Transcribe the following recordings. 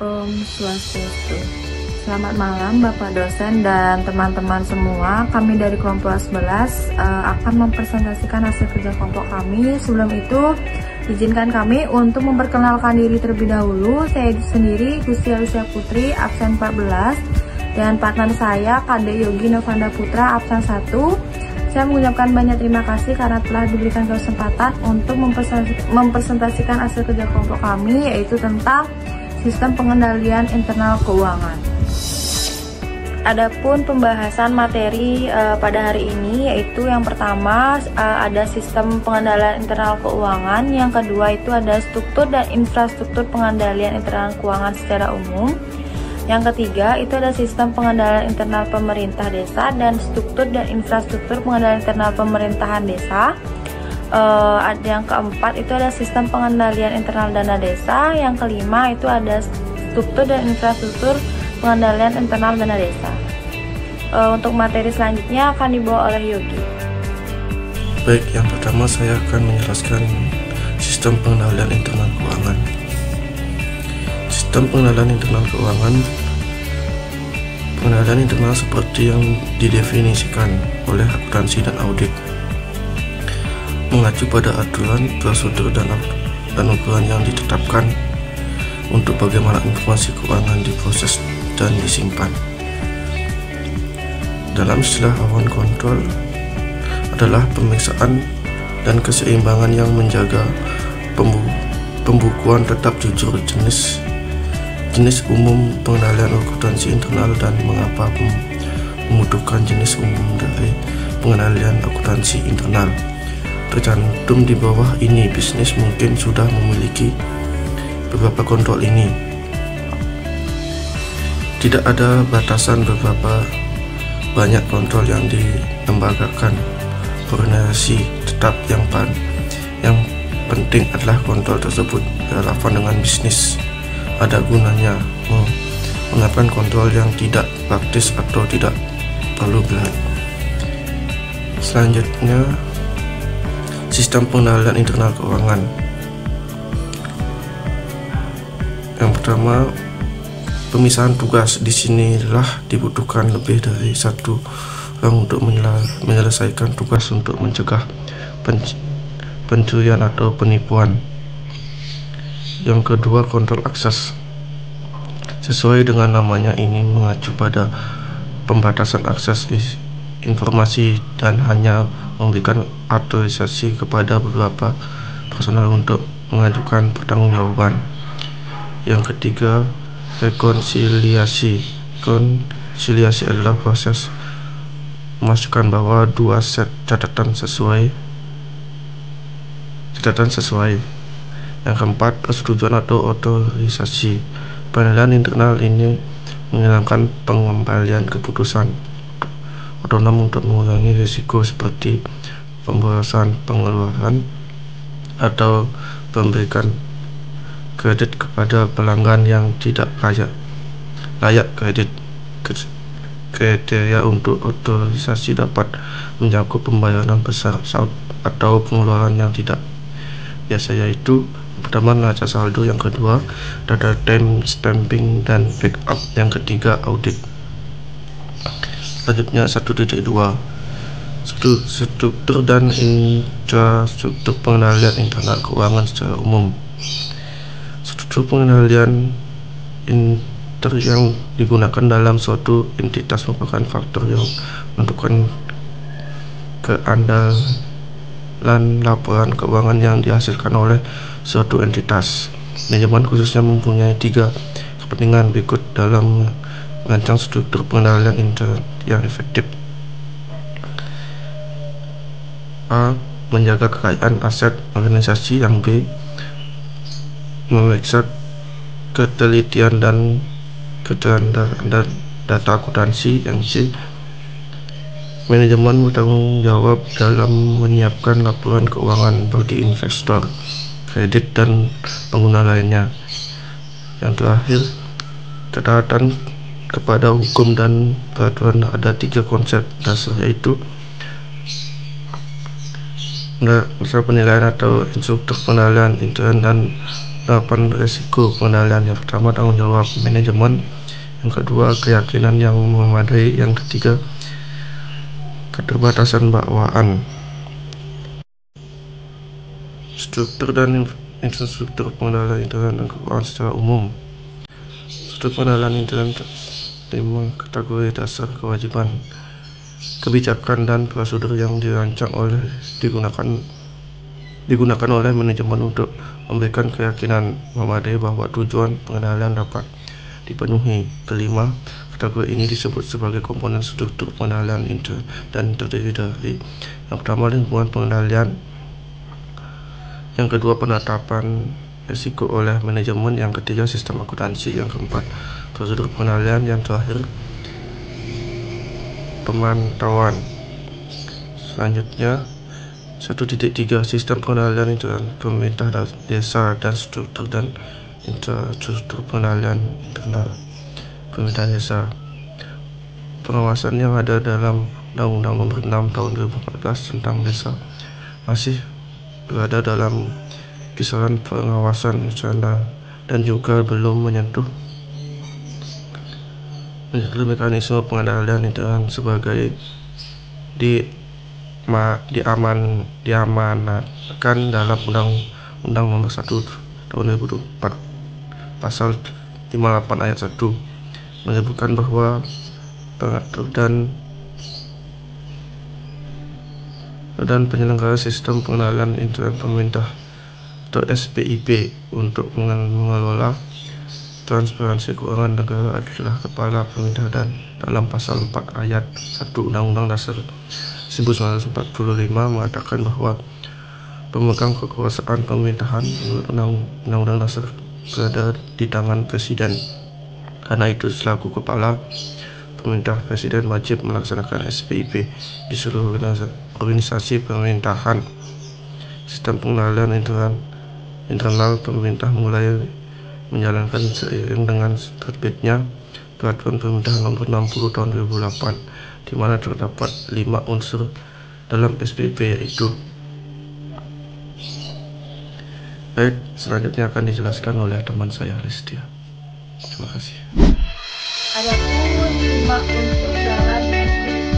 Om Swastiastu. Selamat malam Bapak dosen dan teman-teman semua. Kami dari kelompok 11 akan mempresentasikan hasil kerja kelompok kami. Sebelum itu, izinkan kami untuk memperkenalkan diri terlebih dahulu. Saya sendiri Gustia Lucia Putri, absen 14, dan partner saya Kade Yogi Novanda Putra, absen 1. Saya mengucapkan banyak terima kasih karena telah diberikan kesempatan untuk mempresentasikan hasil kerja kelompok kami, yaitu tentang sistem pengendalian internal keuangan. Adapun pembahasan materi pada hari ini, yaitu yang pertama ada sistem pengendalian internal keuangan, yang kedua itu ada struktur dan infrastruktur pengendalian internal keuangan secara umum, yang ketiga itu ada sistem pengendalian internal pemerintah desa dan struktur dan infrastruktur pengendalian internal pemerintahan desa. Yang keempat itu ada sistem pengendalian internal dana desa, yang kelima itu ada struktur dan infrastruktur pengendalian internal dana desa. Untuk materi selanjutnya akan dibawa oleh Yogi. Baik, yang pertama saya akan menjelaskan sistem pengendalian internal keuangan. Sistem pengendalian internal keuangan, pengendalian internal seperti yang didefinisikan oleh akuntansi dan audit, mengacu pada aturan, prosedur, dan ukuran yang ditetapkan untuk bagaimana informasi keuangan diproses dan disimpan. Dalam istilah awan kontrol adalah pemeriksaan dan keseimbangan yang menjaga pembukuan tetap jujur, jenis umum pengendalian akuntansi internal, dan mengapa membutuhkan jenis umum dari pengendalian akuntansi internal. Tercantum di bawah ini. Bisnis mungkin sudah memiliki beberapa kontrol ini. Tidak ada batasan berapa banyak kontrol yang dilembagakan. Koordinasi tetap yang penting adalah kontrol tersebut relevan dengan bisnis, ada gunanya. Mengapa kontrol yang tidak praktis atau tidak perlu berat. Selanjutnya, sistem pengendalian internal keuangan. Yang pertama, pemisahan tugas. Disinilah dibutuhkan lebih dari satu orang untuk menyelesaikan tugas untuk mencegah pencurian atau penipuan. Yang kedua, kontrol akses. Sesuai dengan namanya, ini mengacu pada pembatasan akses informasi dan hanya memberikan autorisasi kepada beberapa personal untuk mengajukan pertanggungjawaban. Yang ketiga, rekonsiliasi. Rekonsiliasi adalah proses memasukkan bahwa dua set catatan sesuai. Yang keempat, persetujuan atau otorisasi. Pengendalian internal ini menghilangkan pengembalian keputusan otonom untuk mengurangi risiko seperti pemborosan pengeluaran atau memberikan kredit kepada pelanggan yang tidak layak kredit. Kriteria untuk otorisasi dapat mencakup pembayaran besar atau pengeluaran yang tidak biasa, yaitu pertama neraca saldo, yang kedua data time stamping dan backup, yang ketiga audit. Selanjutnya 1.2, struktur dan infrastruktur pengendalian internal keuangan secara umum. Struktur pengendalian yang digunakan dalam suatu entitas merupakan faktor yang menentukan keandalan laporan keuangan yang dihasilkan oleh suatu entitas. Manajemen khususnya mempunyai 3 kepentingan berikut dalam merancang struktur pengendalian internal yang efektif. A. Menjaga kekayaan aset organisasi. Yang B. Memeriksa ketelitian dan keterangan data akuntansi. Yang C. Manajemen bertanggung jawab dalam menyiapkan laporan keuangan bagi investor, kredit, dan pengguna lainnya. Yang terakhir, ketaatan kepada hukum dan peraturan. Ada 3 konsep dasar, yaitu penilaian atau instruktur pengendalian intern dan 8 resiko pengendalian. Yang pertama, tanggung jawab manajemen. Yang kedua, keyakinan yang memadai. Yang ketiga, keterbatasan bawaan. Struktur dan infrastruktur pengendalian intern dan keuangan secara umum. Struktur pengendalian intern 5 kategori dasar: kewajiban, kebijakan, dan prosedur yang dirancang digunakan oleh manajemen untuk memberikan keyakinan memadai bahwa tujuan pengendalian dapat dipenuhi. Kelima, kategori ini disebut sebagai komponen struktur pengendalian intern dan terdiri dari: yang pertama, lingkungan pengendalian. Yang kedua, penetapan risiko oleh manajemen. Yang ketiga, sistem akuntansi. Yang keempat, prosedur pengendalian. Yang terakhir, pemantauan. Selanjutnya, 1.3 sistem pengendalian intern pemerintah desa dan struktur dan infrastruktur pengendalian internal pemerintah desa. Pengawasan yang ada dalam Undang-Undang Nomor 6 Tahun 2014 tentang desa masih berada dalam kisaran pengawasan nasional dan juga belum menyentuh mekanisme pengendalian intern sebagai diamanatkan dalam Undang-Undang Nomor 1 Tahun 2004 Pasal 58 Ayat 1 menyebutkan bahwa pengatur dan penyelenggara sistem pengendalian intern pemerintah atau SPIP untuk mengelola transparansi keuangan negara adalah kepala pemerintah, dan dalam pasal 4 ayat 1 Undang-Undang Dasar 1945 mengatakan bahwa pemegang kekuasaan pemerintahan menurut Undang-Undang Dasar berada di tangan Presiden. Karena itu, selaku kepala pemerintah, Presiden wajib melaksanakan SPIP di seluruh organisasi pemerintahan. Sistem pengendalian internal pemerintah mulai menjalankan seiring dengan terbitnya Peraturan Pemerintah Nomor 60 Tahun 2008, di mana terdapat 5 unsur dalam SPIP, yaitu. Baik, selanjutnya akan dijelaskan oleh teman saya, Restia. Terima kasih. Adapun 5 unsur dalam SPIP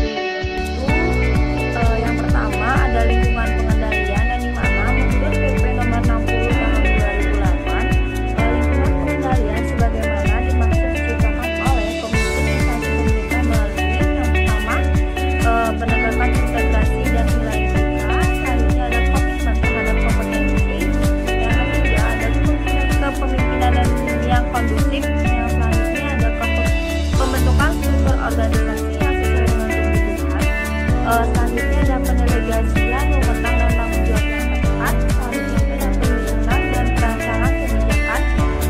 itu yang pertama ada lingkungan pengendalian, yang dimana menurut PP nomor 60 tahun 2008 lingkungan pengendalian sebagaimana dimaksud diciptakan oleh Komisi Instansi Pemerintah melalui yang pertama penegakan integrasi dan nilai etika, selanjutnya ada komitmen terhadap kompetensi, yang ketiga ada kepemimpinan yang kondusif, yang selanjutnya ada pembentukan struktur organisasi yang sesuai dengan kebutuhan. Selanjutnya ada pendelegasian wewenang dan tanggung jawab yang tepat. Selanjutnya ada penyusunan dan perancangan kebijakan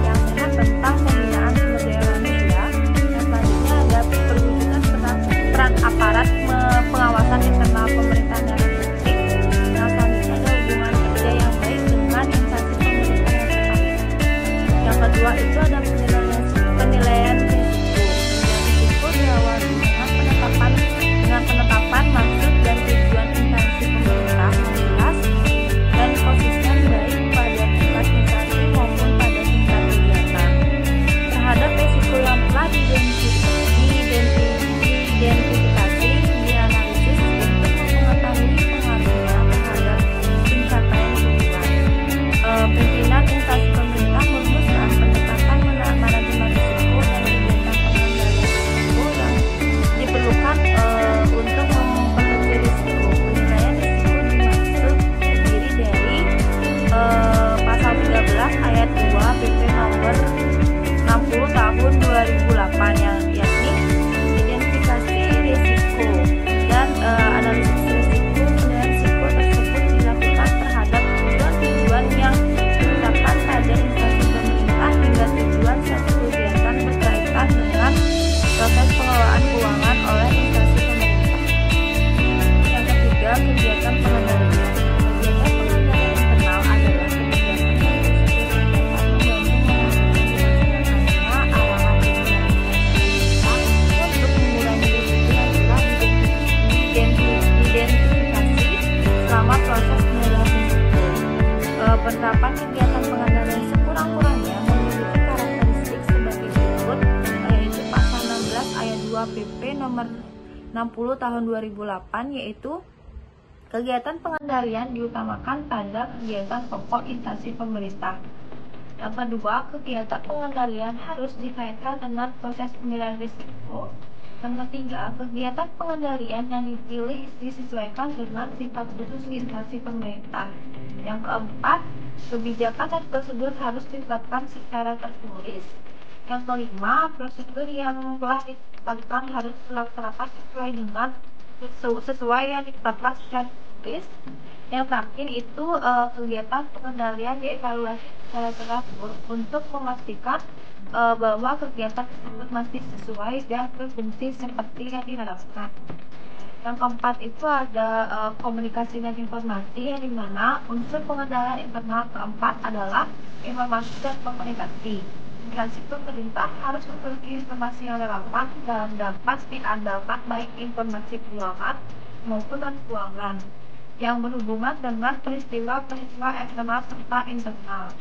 yang sehat tentang pembinaan sumber daya manusia. Yang selanjutnya ada perwujudan peran aparat pengawasan internal pemerintahan yang efektif. Yang selanjutnya ada hubungan kerja yang baik dengan instansi pemerintah yang terkait. Yang kedua itu ada penilaian risiko diawali dengan penetapan maksud dan tujuan instansi pemerintah yang jelas dan konsisten baik pada tingkat instansi maupun pada tingkat kegiatan. Terhadap risiko yang telah diidentifikasi, dianalisis untuk mengetahui pengaruhnya terhadap pencapaian tujuan. Pimpinan instansi pemerintah merumuskan pendekatan manajemen risiko dan nomor 60 tahun 2008, yaitu kegiatan pengendalian diutamakan pada kegiatan pokok instansi pemerintah. Yang kedua, kegiatan pengendalian harus dikaitkan dengan proses penilaian risiko. Yang ketiga, kegiatan pengendalian yang dipilih disesuaikan dengan sifat khusus instansi pemerintah. Yang keempat, kebijakan dan prosedur harus ditetapkan secara tertulis. Yang kelima, prosedur yang telah ditetapkan harus dilaksanakan sesuai yang ditetapkan secara tertulis. Yang terakhir itu kegiatan pengendalian dievaluasi secara teratur untuk memastikan bahwa kegiatan tersebut masih sesuai dan berfungsi seperti yang diharapkan. Yang keempat itu ada komunikasi dan informasi, yang dimana unsur pengendalian internal keempat adalah informasi dan komunikasi. Instansi pemerintah harus memiliki informasi yang relevan dan dapat diandalkan, baik informasi keuangan maupun non keuangan yang berhubungan dengan peristiwa-peristiwa eksternal serta internal.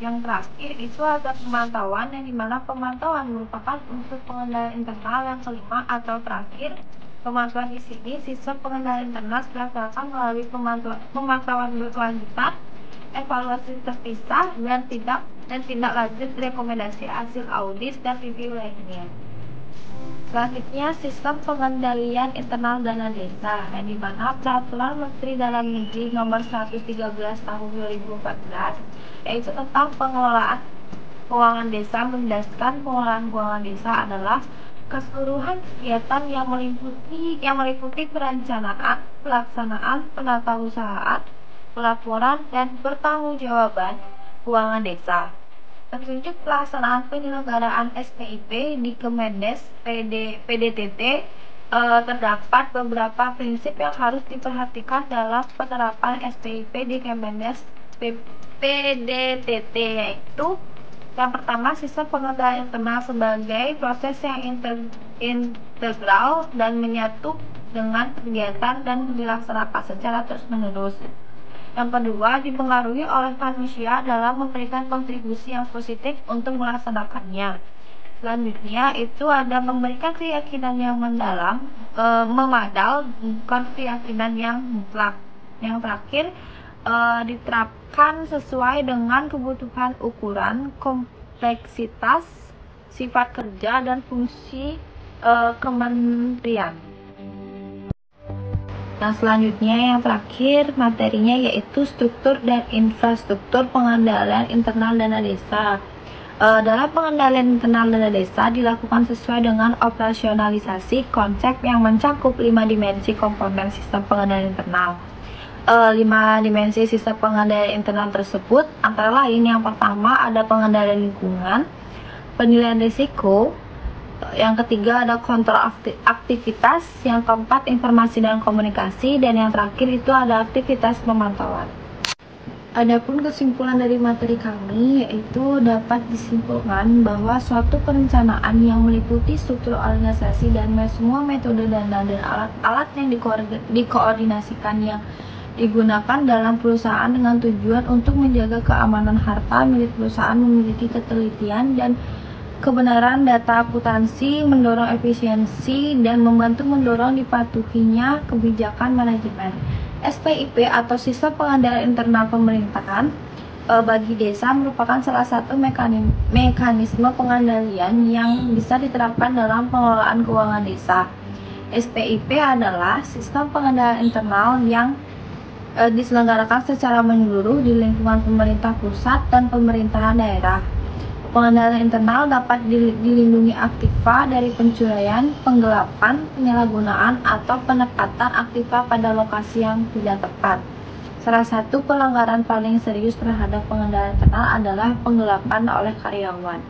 Yang terakhir itu ada pemantauan, yang dimana pemantauan merupakan unsur pengendalian internal yang kelima atau terakhir. Pemantauan di sini sistem pengendalian internal dilaksanakan melalui pemantauan berkelanjutan, evaluasi terpisah, dan tindak lanjut rekomendasi hasil audit dan review lainnya. Selanjutnya, sistem pengendalian internal dana desa, yang dimana Peraturan Menteri Dalam Negeri Nomor 113 Tahun 2014, yaitu tentang pengelolaan keuangan desa, menjelaskan pengelolaan keuangan desa adalah keseluruhan kegiatan yang meliputi perencanaan, pelaksanaan, penatausahaan, pelaporan, dan pertanggungjawaban keuangan desa. Petunjuk pelaksanaan penyelenggaraan SPIP di Kemendes PDTT, terdapat beberapa prinsip yang harus diperhatikan dalam penerapan SPIP di Kemendes PDTT, yaitu yang pertama, sistem pengendalian internal sebagai proses yang integral dan menyatu dengan kegiatan dan dilaksanakan secara terus-menerus. Yang kedua, dipengaruhi oleh manusia dalam memberikan kontribusi yang positif untuk melaksanakannya. Selanjutnya itu ada memberikan keyakinan yang mendalam, memadal, bukan keyakinan yang mutlak. Yang terakhir, diterapkan sesuai dengan kebutuhan ukuran, kompleksitas, sifat kerja, dan fungsi kementerian. Nah, selanjutnya yang terakhir materinya yaitu struktur dan infrastruktur pengendalian internal dana desa. Dalam pengendalian internal dana desa dilakukan sesuai dengan operasionalisasi konsep yang mencakup 5 dimensi komponen sistem pengendalian internal. 5 dimensi sistem pengendalian internal tersebut antara lain, yang pertama ada pengendalian lingkungan, penilaian risiko, yang ketiga ada kontrol aktivitas, yang keempat informasi dan komunikasi, dan yang terakhir itu ada aktivitas pemantauan. Adapun kesimpulan dari materi kami yaitu dapat disimpulkan bahwa suatu perencanaan yang meliputi struktur organisasi dan semua metode dana dan alat-alat yang dikoordinasikan yang digunakan dalam perusahaan dengan tujuan untuk menjaga keamanan harta milik perusahaan, memiliki ketelitian dan kebenaran data akuntansi, mendorong efisiensi, dan membantu mendorong dipatuhinya kebijakan manajemen. SPIP atau Sistem Pengendalian Internal Pemerintahan bagi desa merupakan salah satu mekanisme pengendalian yang bisa diterapkan dalam pengelolaan keuangan desa. SPIP adalah sistem pengendalian internal yang diselenggarakan secara menyeluruh di lingkungan pemerintah pusat dan pemerintahan daerah. Pengendalian internal dapat dilindungi aktiva dari pencurian, penggelapan, penyalahgunaan, atau penempatan aktiva pada lokasi yang tidak tepat. Salah satu pelanggaran paling serius terhadap pengendalian internal adalah penggelapan oleh karyawan.